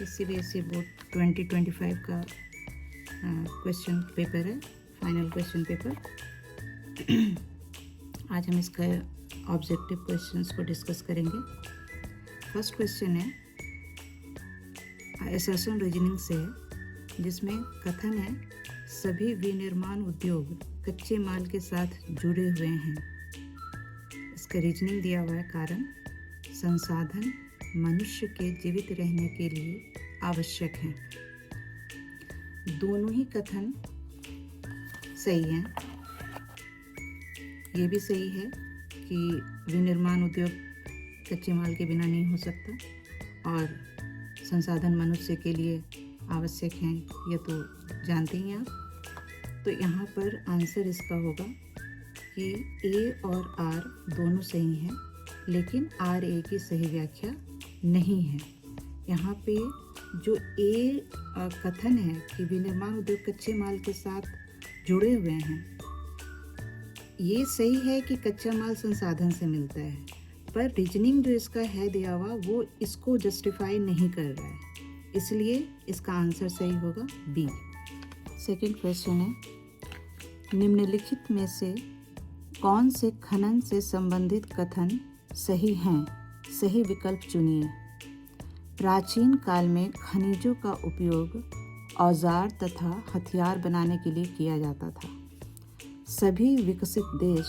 CBSE board 2025 का question paper है, final question paper. आज हम इसका ऑब्जेक्टिव क्वेश्चंस को डिस्कस करेंगे। फर्स्ट क्वेश्चन है असर्शन रीजनिंग से है, जिसमें कथन है सभी विनिर्माण उद्योग कच्चे माल के साथ जुड़े हुए हैं। इसका रीजनिंग दिया हुआ है। कारण संसाधन मनुष्य के जीवित रहने के लिए आवश्यक हैं। दोनों ही कथन सही हैं। ये भी सही है कि विनिर्माण उद्योग कच्चे माल के बिना नहीं हो सकता और संसाधन मनुष्य के लिए आवश्यक हैं, ये तो जानते ही आप। तो यहाँ पर आंसर इसका होगा कि ए और आर दोनों सही हैं, लेकिन आर ए की सही व्याख्या नहीं है। यहाँ पे जो ए कथन है कि विनिर्माण उद्योग कच्चे माल के साथ जुड़े हुए हैं, ये सही है कि कच्चा माल संसाधन से मिलता है, पर रीजनिंग जो इसका है दिया हुआ वो इसको जस्टिफाई नहीं कर रहा है, इसलिए इसका आंसर सही होगा बी। सेकंड क्वेश्चन है निम्नलिखित में से कौन से खनन से संबंधित कथन सही हैं? सही विकल्प चुनिए। प्राचीन काल में खनिजों का उपयोग औजार तथा हथियार बनाने के लिए किया जाता था। सभी विकसित देश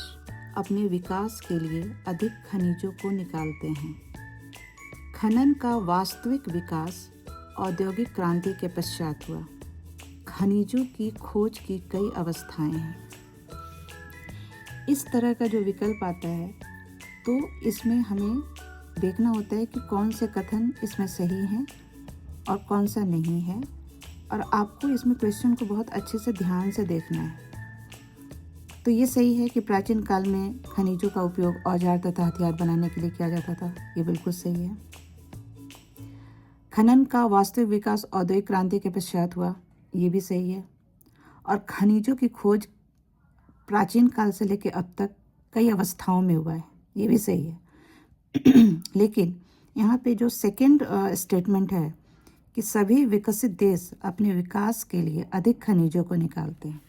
अपने विकास के लिए अधिक खनिजों को निकालते हैं। खनन का वास्तविक विकास औद्योगिक क्रांति के पश्चात हुआ। खनिजों की खोज की कई अवस्थाएं हैं। इस तरह का जो विकल्प आता है तो इसमें हमें देखना होता है कि कौन से कथन इसमें सही हैं और कौन सा नहीं है, और आपको इसमें क्वेश्चन को बहुत अच्छे से ध्यान से देखना है। तो ये सही है कि प्राचीन काल में खनिजों का उपयोग औजार तथा हथियार बनाने के लिए किया जाता था, ये बिल्कुल सही है। खनन का वास्तविक विकास औद्योगिक क्रांति के पश्चात हुआ, ये भी सही है। और खनिजों की खोज प्राचीन काल से लेकर अब तक कई अवस्थाओं में हुआ है, ये भी सही है। लेकिन यहाँ पे जो सेकंड स्टेटमेंट है कि सभी विकसित देश अपने विकास के लिए अधिक खनिजों को निकालते हैं,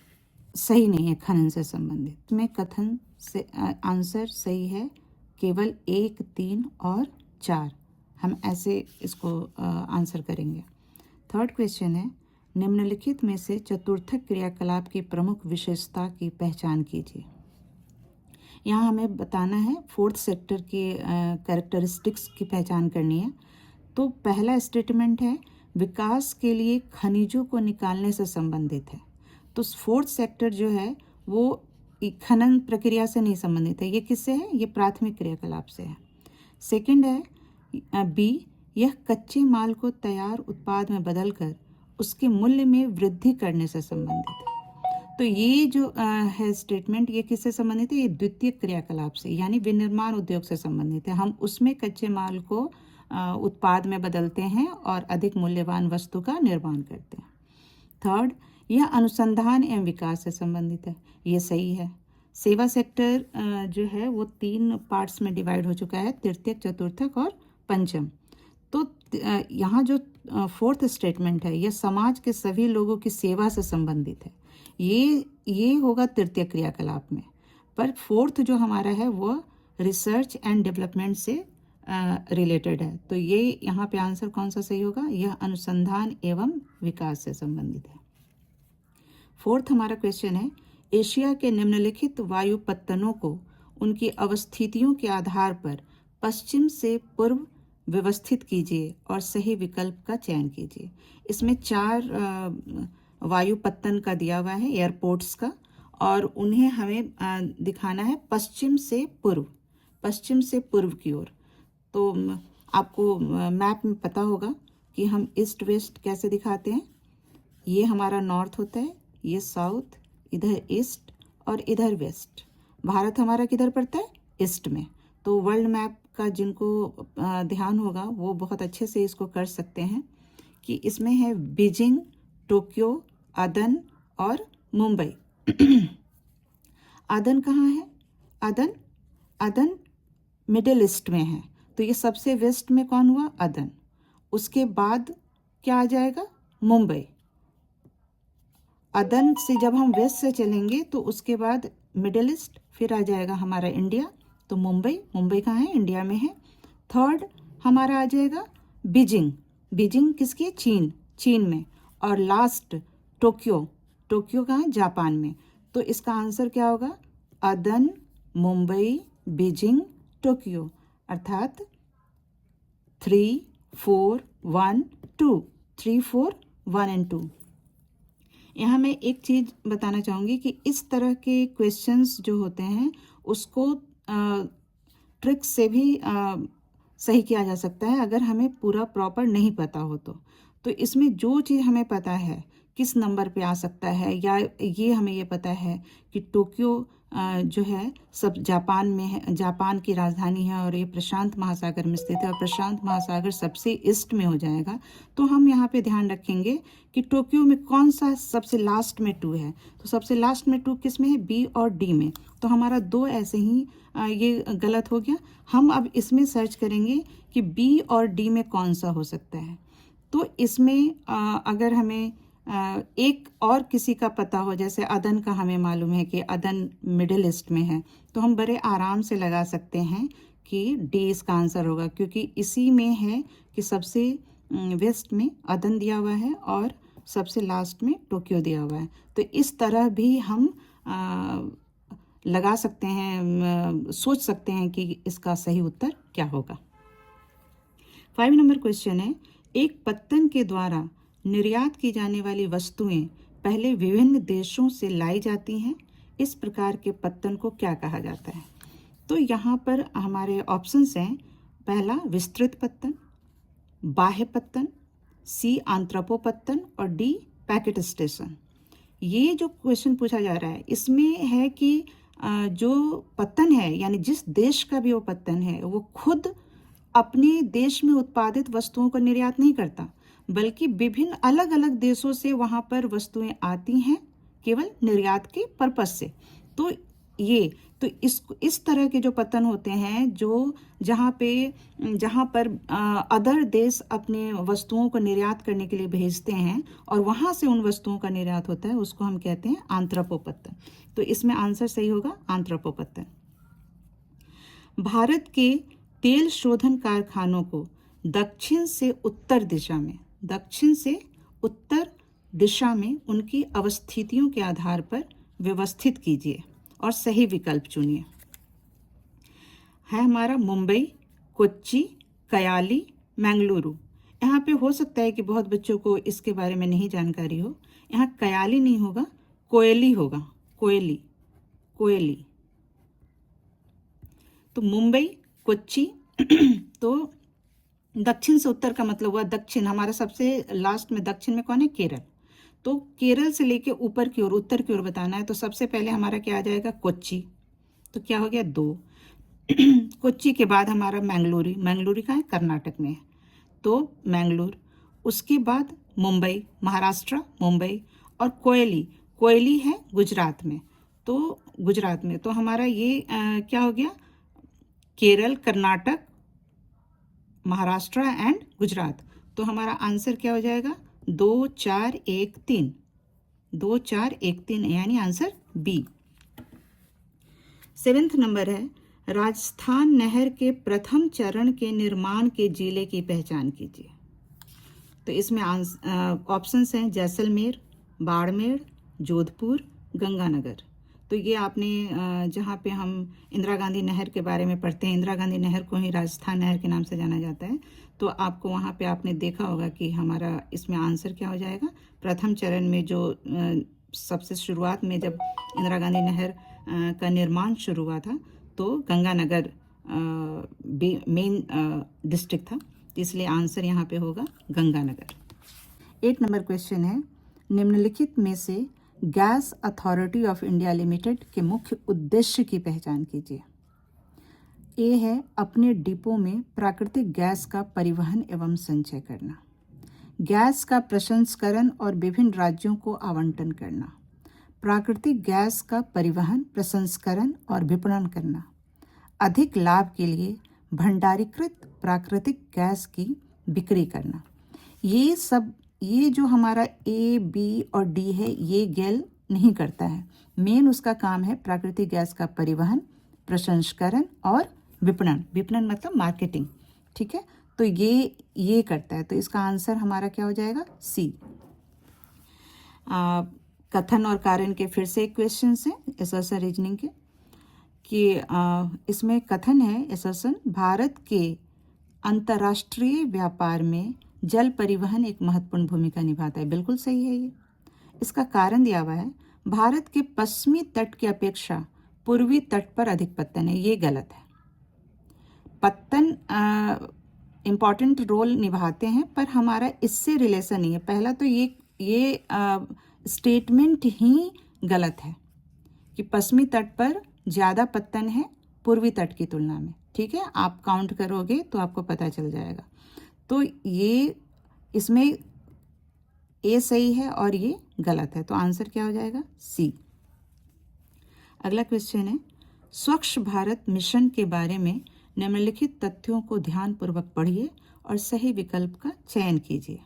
सही नहीं है खनन से संबंधित। इसमें कथन से आंसर सही है केवल 1, 3 और 4। हम ऐसे इसको आंसर करेंगे। थर्ड क्वेश्चन है निम्नलिखित में से चतुर्थक क्रियाकलाप की प्रमुख विशेषता की पहचान कीजिए। यहाँ हमें बताना है फोर्थ सेक्टर के कैरेक्टरिस्टिक्स की पहचान करनी है। तो पहला स्टेटमेंट है विकास के लिए खनिजों को निकालने से संबंधित है। तो फोर्थ सेक्टर जो है वो खनन प्रक्रिया से नहीं संबंधित है। ये किससे है? ये प्राथमिक क्रियाकलाप से है। सेकंड है बी, यह कच्चे माल को तैयार उत्पाद में बदलकर उसके मूल्य में वृद्धि करने से संबंधित है। तो ये जो है स्टेटमेंट, ये किससे संबंधित है? ये द्वितीय क्रियाकलाप से, यानी विनिर्माण उद्योग से संबंधित है। हम उसमें कच्चे माल को उत्पाद में बदलते हैं और अधिक मूल्यवान वस्तु का निर्माण करते हैं। थर्ड, यह अनुसंधान एवं विकास से संबंधित है, ये सही है। सेवा सेक्टर जो है वो 3 पार्ट्स में डिवाइड हो चुका है, तृतीयक, चतुर्थक और पंचम। तो यहाँ जो फोर्थ स्टेटमेंट है यह समाज के सभी लोगों की सेवा से संबंधित है, ये होगा तृतीय क्रियाकलाप में। पर फोर्थ जो हमारा है वो रिसर्च एंड डेवलपमेंट से रिलेटेड है। तो ये यहाँ पे आंसर कौन सा सही होगा? यह अनुसंधान एवं विकास से संबंधित है। फोर्थ हमारा क्वेश्चन है एशिया के निम्नलिखित वायु पत्तनों को उनकी अवस्थितियों के आधार पर पश्चिम से पूर्व व्यवस्थित कीजिए और सही विकल्प का चयन कीजिए। इसमें 4 वायु पत्तन का दिया हुआ है, एयरपोर्ट्स का, और उन्हें हमें दिखाना है पश्चिम से पूर्व की ओर। तो आपको मैप में पता होगा कि हम ईस्ट वेस्ट कैसे दिखाते हैं। ये हमारा नॉर्थ होता है, ये साउथ, इधर ईस्ट और इधर वेस्ट। भारत हमारा किधर पड़ता है? ईस्ट में। तो वर्ल्ड मैप का जिनको ध्यान होगा वो बहुत अच्छे से इसको कर सकते हैं कि इसमें है बीजिंग, टोक्यो, अदन और मुंबई। अदन कहाँ है? अदन मिडिल ईस्ट में है। तो ये सबसे वेस्ट में कौन हुआ? अदन। उसके बाद क्या आ जाएगा? मुंबई। अदन से जब हम वेस्ट से चलेंगे तो उसके बाद मिडिल ईस्ट, फिर आ जाएगा हमारा इंडिया। तो मुंबई, मुंबई कहाँ है? इंडिया में है। थर्ड हमारा आ जाएगा बीजिंग। बीजिंग किसकी है? चीन, चीन में। और लास्ट टोक्यो, टोक्यो कहाँ है? जापान में। तो इसका आंसर क्या होगा? अदन, मुंबई, बीजिंग, टोक्यो, अर्थात 3, 4, 1, 2, 3, 4, 1 एंड 2। यहाँ मैं एक चीज़ बताना चाहूँगी कि इस तरह के क्वेश्चंस जो होते हैं उसको ट्रिक्स से भी सही किया जा सकता है अगर हमें पूरा प्रॉपर नहीं पता हो तो इसमें जो चीज़ हमें पता है किस नंबर पे आ सकता है, या ये हमें ये पता है कि टोक्यो जो है सब जापान में है, जापान की राजधानी है और ये प्रशांत महासागर में स्थित है और प्रशांत महासागर सबसे ईस्ट में हो जाएगा। तो हम यहाँ पे ध्यान रखेंगे कि टोक्यो में कौन सा सबसे लास्ट में 2 है। तो सबसे लास्ट में 2 किस में है? बी और डी में। तो हमारा 2 ऐसे ही ये गलत हो गया। हम अब इसमें सर्च करेंगे कि बी और डी में कौन सा हो सकता है। तो इसमें अगर हमें एक और किसी का पता हो, जैसे अदन का हमें मालूम है कि अदन मिडिल ईस्ट में है, तो हम बड़े आराम से लगा सकते हैं कि डी इसका आंसर होगा, क्योंकि इसी में है कि सबसे वेस्ट में अदन दिया हुआ है और सबसे लास्ट में टोक्यो दिया हुआ है। तो इस तरह भी हम लगा सकते हैं, सोच सकते हैं कि इसका सही उत्तर क्या होगा। 5 नंबर क्वेश्चन है, एक पत्तन के द्वारा निर्यात की जाने वाली वस्तुएं पहले विभिन्न देशों से लाई जाती हैं। इस प्रकार के पत्तन को क्या कहा जाता है? तो यहाँ पर हमारे ऑप्शंस हैं, पहला विस्तृत पत्तन, बाह्य पत्तन, सी आंत्रपो पत्तन और डी पैकेट स्टेशन। ये जो क्वेश्चन पूछा जा रहा है इसमें है कि जो पत्तन है, यानी जिस देश का भी वो पत्तन है, वो खुद अपने देश में उत्पादित वस्तुओं का निर्यात नहीं करता, बल्कि विभिन्न अलग अलग देशों से वहाँ पर वस्तुएं आती हैं केवल निर्यात के पर्पस से। तो ये तो इस तरह के जो पत्तन होते हैं, जो जहाँ पर अदर देश अपने वस्तुओं को निर्यात करने के लिए भेजते हैं और वहाँ से उन वस्तुओं का निर्यात होता है, उसको हम कहते हैं आंत्रपो पत्तन। तो इसमें आंसर सही होगा आंत्रपो पत्तन। भारत के तेल शोधन कारखानों को दक्षिण से उत्तर दिशा में उनकी अवस्थितियों के आधार पर व्यवस्थित कीजिए और सही विकल्प चुनिए। है हमारा मुंबई, कोच्चि, कयाली, मैंगलुरु। यहाँ पे हो सकता है कि बहुत बच्चों को इसके बारे में नहीं जानकारी हो। यहाँ कयाली नहीं होगा, कोयली होगा, कोयली। तो मुंबई, कोच्चि तो दक्षिण से उत्तर का मतलब हुआ दक्षिण। हमारा सबसे लास्ट में दक्षिण में कौन है? केरल। तो केरल से लेके ऊपर की ओर, उत्तर की ओर बताना है। तो सबसे पहले हमारा क्या आ जाएगा? कोच्चि। तो क्या हो गया? 2। कोच्चि के बाद हमारा मैंगलुरु का है, कर्नाटक में है, तो मैंगलोर। उसके बाद मुंबई, महाराष्ट्र, मुंबई। और कोयली है गुजरात में। तो हमारा ये क्या हो गया? केरल, कर्नाटक, महाराष्ट्र एंड गुजरात। तो हमारा आंसर क्या हो जाएगा? 2, 4, 1, 3। 2, 4, 1, 3 यानी आंसर बी। 7th नंबर है, राजस्थान नहर के प्रथम चरण के निर्माण के जिले की पहचान कीजिए। तो इसमें ऑप्शंस हैं जैसलमेर, बाड़मेर, जोधपुर, गंगानगर। तो ये आपने जहाँ पे हम इंदिरा गांधी नहर के बारे में पढ़ते हैं, इंदिरा गांधी नहर को ही राजस्थान नहर के नाम से जाना जाता है। तो आपको वहाँ पे आपने देखा होगा कि हमारा इसमें आंसर क्या हो जाएगा? प्रथम चरण में जो सबसे शुरुआत में जब इंदिरा गांधी नहर का निर्माण शुरू हुआ था, तो गंगानगर मेन डिस्ट्रिक्ट था, इसलिए आंसर यहाँ पे होगा गंगानगर। 8 नंबर क्वेश्चन है, निम्नलिखित में से gas authority of India limited के मुख्य उद्देश्य की पहचान कीजिए। ए है अपने डिपो में प्राकृतिक गैस का परिवहन एवं संचय करना, गैस का प्रसंस्करण और विभिन्न राज्यों को आवंटन करना, प्राकृतिक गैस का परिवहन, प्रसंस्करण और विपणन करना, अधिक लाभ के लिए भंडारीकृत प्राकृतिक गैस की बिक्री करना। ये सब ये जो हमारा ए, बी और डी है ये गेल नहीं करता है। मेन उसका काम है प्राकृतिक गैस का परिवहन, प्रसंस्करण और विपणन। विपणन मतलब मार्केटिंग, ठीक है। तो ये करता है। तो इसका आंसर हमारा क्या हो जाएगा? सी। कथन और कारण के फिर से एक क्वेश्चन हैं एसर्शन रीजनिंग के कि इसमें कथन है एसर्शन, भारत के अंतर्राष्ट्रीय व्यापार में जल परिवहन एक महत्वपूर्ण भूमिका निभाता है। बिल्कुल सही है ये। इसका कारण दिया हुआ है, भारत के पश्चिमी तट की अपेक्षा पूर्वी तट पर अधिक पत्तन है। ये गलत है। पत्तन इम्पॉर्टेंट रोल निभाते हैं, पर हमारा इससे रिलेशन नहीं है। पहला तो ये स्टेटमेंट ही गलत है कि पश्चिमी तट पर ज़्यादा पत्तन है पूर्वी तट की तुलना में, ठीक है। आप काउंट करोगे तो आपको पता चल जाएगा। तो ये इसमें ए सही है और ये गलत है। तो आंसर क्या हो जाएगा? सी। अगला क्वेश्चन है, स्वच्छ भारत मिशन के बारे में निम्नलिखित तथ्यों को ध्यानपूर्वक पढ़िए और सही विकल्प का चयन कीजिए।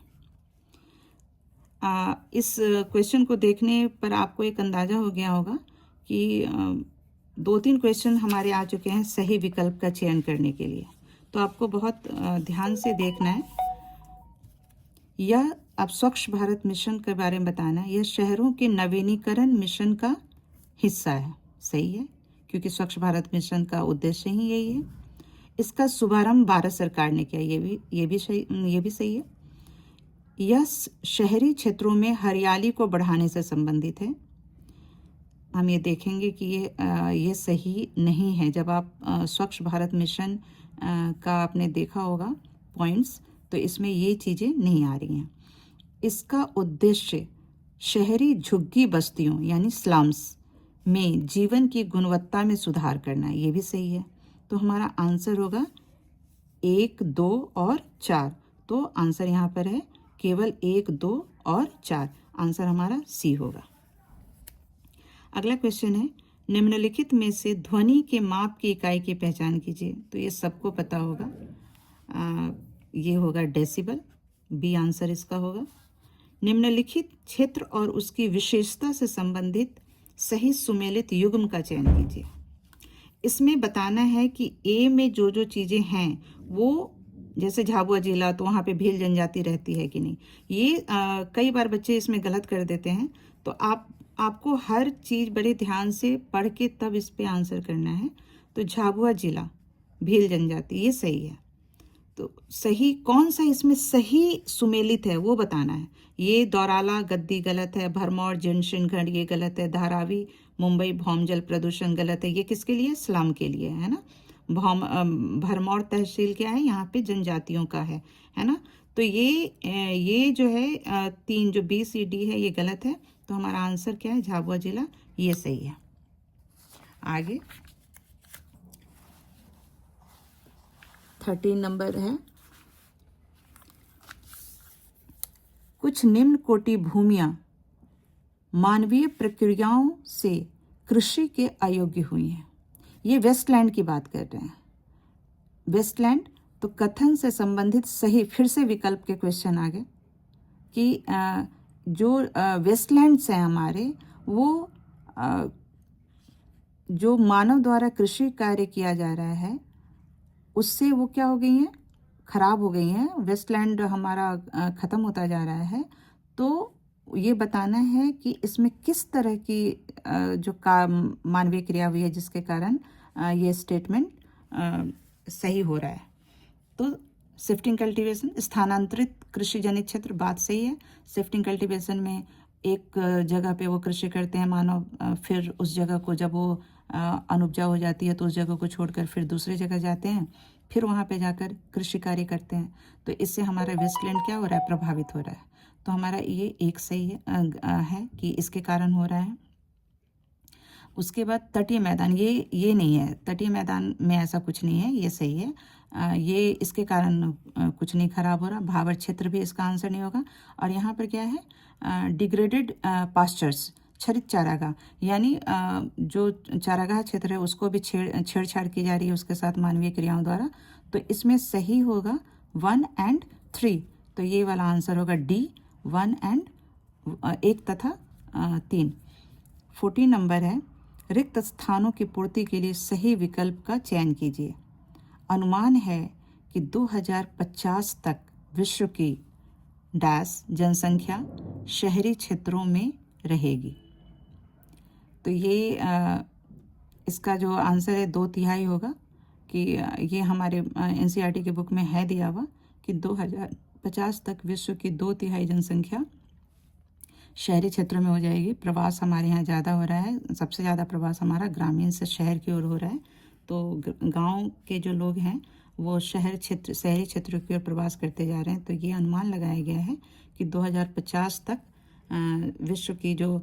इस क्वेश्चन को देखने पर आपको एक अंदाज़ा हो गया होगा कि 2-3 क्वेश्चन हमारे आ चुके हैं सही विकल्प का चयन करने के लिए। तो आपको बहुत ध्यान से देखना है। यह अब स्वच्छ भारत मिशन के बारे में बताना है। यह शहरों के नवीनीकरण मिशन का हिस्सा है। सही है, क्योंकि स्वच्छ भारत मिशन का उद्देश्य ही यही है। इसका शुभारंभ भारत सरकार ने किया, ये भी सही है। यह शहरी क्षेत्रों में हरियाली को बढ़ाने से संबंधित है। हम ये देखेंगे कि ये सही नहीं है। जब आप स्वच्छ भारत मिशन का आपने देखा होगा पॉइंट्स, तो इसमें ये चीज़ें नहीं आ रही हैं। इसका उद्देश्य शहरी झुग्गी बस्तियों यानी स्लम्स में जीवन की गुणवत्ता में सुधार करना है। ये भी सही है। तो हमारा आंसर होगा 1, 2 और 4। तो आंसर यहाँ पर है केवल 1, 2 और 4। आंसर हमारा सी होगा। अगला क्वेश्चन है, निम्नलिखित में से ध्वनि के माप की इकाई की पहचान कीजिए। तो ये सबको पता होगा, ये होगा डेसिबल। बी आंसर इसका होगा। निम्नलिखित क्षेत्र और उसकी विशेषता से संबंधित सही सुमेलित युग्म का चयन कीजिए। इसमें बताना है कि ए में जो चीज़ें हैं वो, जैसे झाबुआ जिला, तो वहाँ पे भील जनजाति रहती है कि नहीं। ये कई बार बच्चे इसमें गलत कर देते हैं। तो आपको हर चीज़ बड़े ध्यान से पढ़ के तब इस पे आंसर करना है। तो झाबुआ जिला भील जनजाति ये सही है। तो सही कौन सा इसमें सही सुमेलित है वो बताना है। ये दौराला गद्दी गलत है, भरमौर जंक्शनगढ़ ये गलत है, धारावी मुंबई भौम जल प्रदूषण गलत है। ये किसके लिए? स्लम के लिए, है ना। भरमौर तहसील क्या है? यहाँ पे जनजातियों का है ना। तो ये जो है 3 जो बी सी डी है ये गलत है। तो हमारा आंसर क्या है? झाबुआ जिला ये सही है। आगे 13 नंबर है, कुछ निम्न कोटि भूमियां मानवीय प्रक्रियाओं से कृषि के अयोग्य हुई हैं। ये वेस्टलैंड की बात कर रहे हैं। वेस्टलैंड, तो कथन से संबंधित सही फिर से विकल्प के क्वेश्चन आ गए कि जो वेस्टलैंड्स हैं हमारे, वो जो मानव द्वारा कृषि कार्य किया जा रहा है उससे वो क्या हो गई हैं? खराब हो गई हैं। वेस्टलैंड हमारा ख़त्म होता जा रहा है। तो ये बताना है कि इसमें किस तरह की जो मानवीय क्रिया हुई है जिसके कारण ये स्टेटमेंट सही हो रहा है। तो शिफ्टिंग कल्टीवेशन, स्थानांतरित कृषि जनित क्षेत्र, बात सही है। शिफ्टिंग कल्टीवेशन में एक जगह पे वो कृषि करते हैं मानव, फिर उस जगह को जब वो अनुपजाऊ हो जाती है तो उस जगह को छोड़कर फिर दूसरी जगह जाते हैं, फिर वहाँ पे जाकर कृषि कार्य करते हैं। तो इससे हमारा वेस्टलैंड क्या हो रहा है? प्रभावित हो रहा है। तो हमारा ये एक सही है कि इसके कारण हो रहा है। उसके बाद तटीय मैदान, ये नहीं है। तटीय मैदान में ऐसा कुछ नहीं है, ये सही है। ये इसके कारण कुछ नहीं खराब हो रहा। भावर क्षेत्र भी इसका आंसर नहीं होगा। और यहाँ पर क्या है? डिग्रेडेड पास्चर्स, क्षरित चारागाह, यानी जो चारागाह क्षेत्र है उसको भी छेड़छाड़ की जा रही है उसके साथ मानवीय क्रियाओं द्वारा। तो इसमें सही होगा 1 और 3। तो ये वाला आंसर होगा डी, 1 तथा 3। 14 नंबर है, रिक्त स्थानों की पूर्ति के लिए सही विकल्प का चयन कीजिए। अनुमान है कि 2050 तक विश्व की डैश जनसंख्या शहरी क्षेत्रों में रहेगी। तो ये इसका जो आंसर है 2/3 होगा, कि ये हमारे NCERT के बुक में है दिया हुआ कि 2050 तक विश्व की 2/3 जनसंख्या शहरी क्षेत्रों में हो जाएगी। प्रवास हमारे यहाँ ज़्यादा हो रहा है, सबसे ज़्यादा प्रवास हमारा ग्रामीण से शहर की ओर हो रहा है। तो गांव के जो लोग हैं वो शहरी क्षेत्रों की ओर प्रवास करते जा रहे हैं। तो ये अनुमान लगाया गया है कि 2050 तक विश्व की जो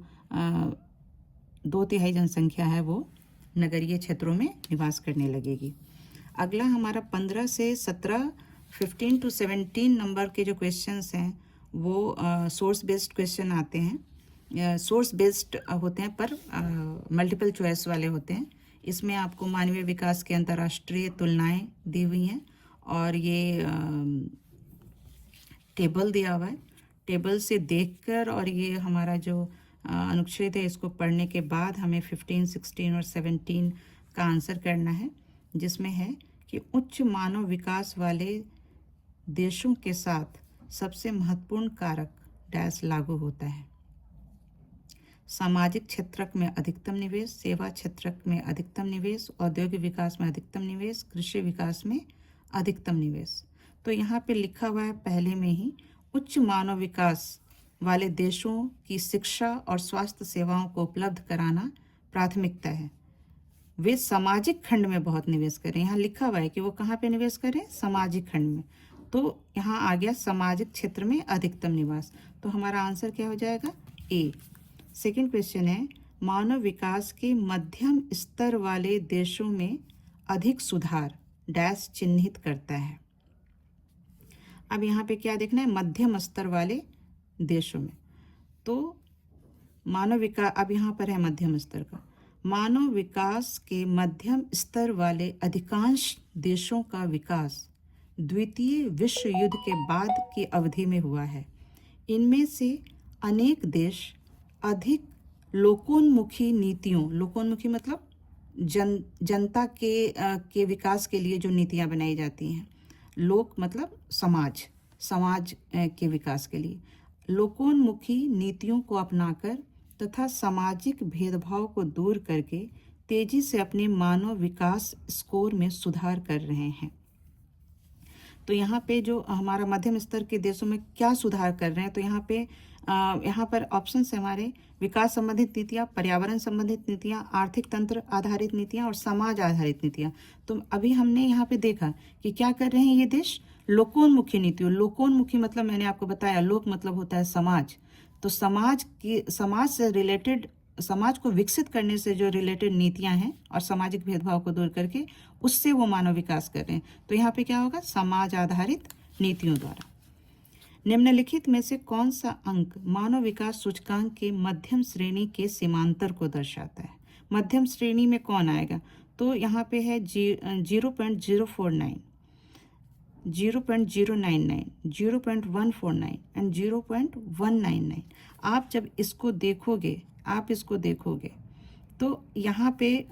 2/3 जनसंख्या है वो नगरीय क्षेत्रों में निवास करने लगेगी। अगला हमारा 15 से 17, 15 to 17 नंबर के जो क्वेश्चंस हैं वो सोर्स बेस्ड क्वेश्चन आते हैं। सोर्स बेस्ड होते हैं पर मल्टीपल चॉइस वाले होते हैं। इसमें आपको मानवीय विकास के अंतर्राष्ट्रीय तुलनाएं दी हुई हैं और ये टेबल दिया हुआ है। टेबल से देखकर और ये हमारा जो अनुच्छेद है इसको पढ़ने के बाद हमें 15, 16 और 17 का आंसर करना है, जिसमें है कि उच्च मानव विकास वाले देशों के साथ सबसे महत्वपूर्ण कारक डैश लागू होता है। सामाजिक क्षेत्र में अधिकतम निवेश, सेवा क्षेत्र में अधिकतम निवेश, औद्योगिक विकास में अधिकतम निवेश, कृषि विकास में अधिकतम निवेश। तो यहाँ पे लिखा हुआ है पहले में ही, उच्च मानव विकास वाले देशों की शिक्षा और स्वास्थ्य सेवाओं को उपलब्ध कराना प्राथमिकता है। वे सामाजिक खंड में बहुत निवेश करें। यहाँ लिखा हुआ है कि वो कहाँ पे निवेश करें, सामाजिक खंड में। तो यहाँ आ गया सामाजिक क्षेत्र में अधिकतम निवास। तो हमारा आंसर क्या हो जाएगा, ए। सेकंड क्वेश्चन है, मानव विकास के मध्यम स्तर वाले देशों में अधिक सुधार डैश चिन्हित करता है। अब यहाँ पे क्या देखना है, मध्यम स्तर वाले देशों में। तो मानव विकास, अब यहाँ पर है मध्यम स्तर का, मानव विकास के मध्यम स्तर वाले अधिकांश देशों का विकास द्वितीय विश्व युद्ध के बाद की अवधि में हुआ है। इनमें से अनेक देश अधिक लोकोन्मुखी नीतियों, लोकोन्मुखी मतलब जनता के विकास के लिए जो नीतियां बनाई जाती हैं, लोक मतलब समाज के विकास के लिए लोकोन्मुखी नीतियों को अपनाकर तथा सामाजिक भेदभाव को दूर करके तेजी से अपने मानव विकास स्कोर में सुधार कर रहे हैं। तो यहाँ पे जो हमारा मध्यम स्तर के देशों में क्या सुधार कर रहे हैं, तो यहाँ पर ऑप्शन है हमारे, विकास संबंधित नीतियाँ, पर्यावरण संबंधित नीतियाँ, आर्थिक तंत्र आधारित नीतियाँ और समाज आधारित नीतियाँ। तो अभी हमने यहाँ पे देखा कि क्या कर रहे हैं ये देश, लोकोन्मुखी नीतियों। लोकोन्मुखी मतलब मैंने आपको बताया, लोक मतलब होता है समाज। तो समाज से रिलेटेड, समाज को विकसित करने से जो रिलेटेड नीतियां हैं और सामाजिक भेदभाव को दूर करके उससे वो मानव विकास कर रहे हैं। तो यहाँ पे क्या होगा, समाज आधारित नीतियों द्वारा। निम्नलिखित में से कौन सा अंक मानव विकास सूचकांक के मध्यम श्रेणी के सीमांतर को दर्शाता है। मध्यम श्रेणी में कौन आएगा, तो यहाँ पे है 0.049, 0.099, 0.149 एंड 0.199। आप जब इसको देखोगे तो यहाँ पे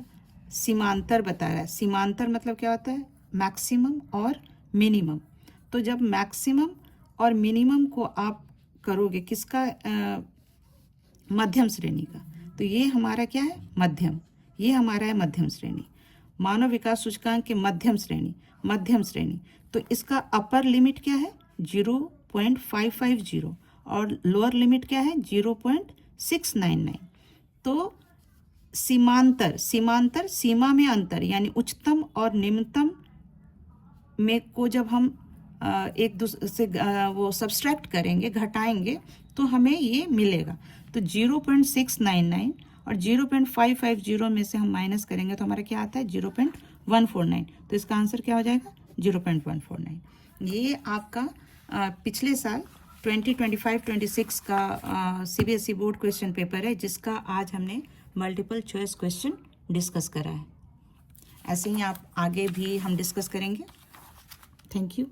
सीमांतर बता रहा है। सीमांतर मतलब क्या होता है, मैक्सिमम और मिनिमम। तो जब मैक्सिमम और मिनिमम को आप करोगे किसका, मध्यम श्रेणी का, तो ये हमारा क्या है, मध्यम। ये हमारा है मध्यम श्रेणी, मानव विकास सूचकांक के मध्यम श्रेणी। तो इसका अपर लिमिट क्या है, 0.550 और लोअर लिमिट क्या है, 0.699। तो सीमांतर सीमा में अंतर, यानी उच्चतम और निम्नतम में को जब हम एक दूसरे से वो सब्सट्रैक्ट करेंगे, घटाएंगे, तो हमें ये मिलेगा। तो 0.699 और 0.550 में से हम माइनस करेंगे तो हमारा क्या आता है, 0.149। तो इसका आंसर क्या हो जाएगा, 0.149। ये आपका पिछले साल 2025-26 का CBSE बोर्ड क्वेश्चन पेपर है, जिसका आज हमने मल्टीपल चॉइस क्वेश्चन डिस्कस करा है। ऐसे ही आप आगे भी हम डिस्कस करेंगे। Thank you.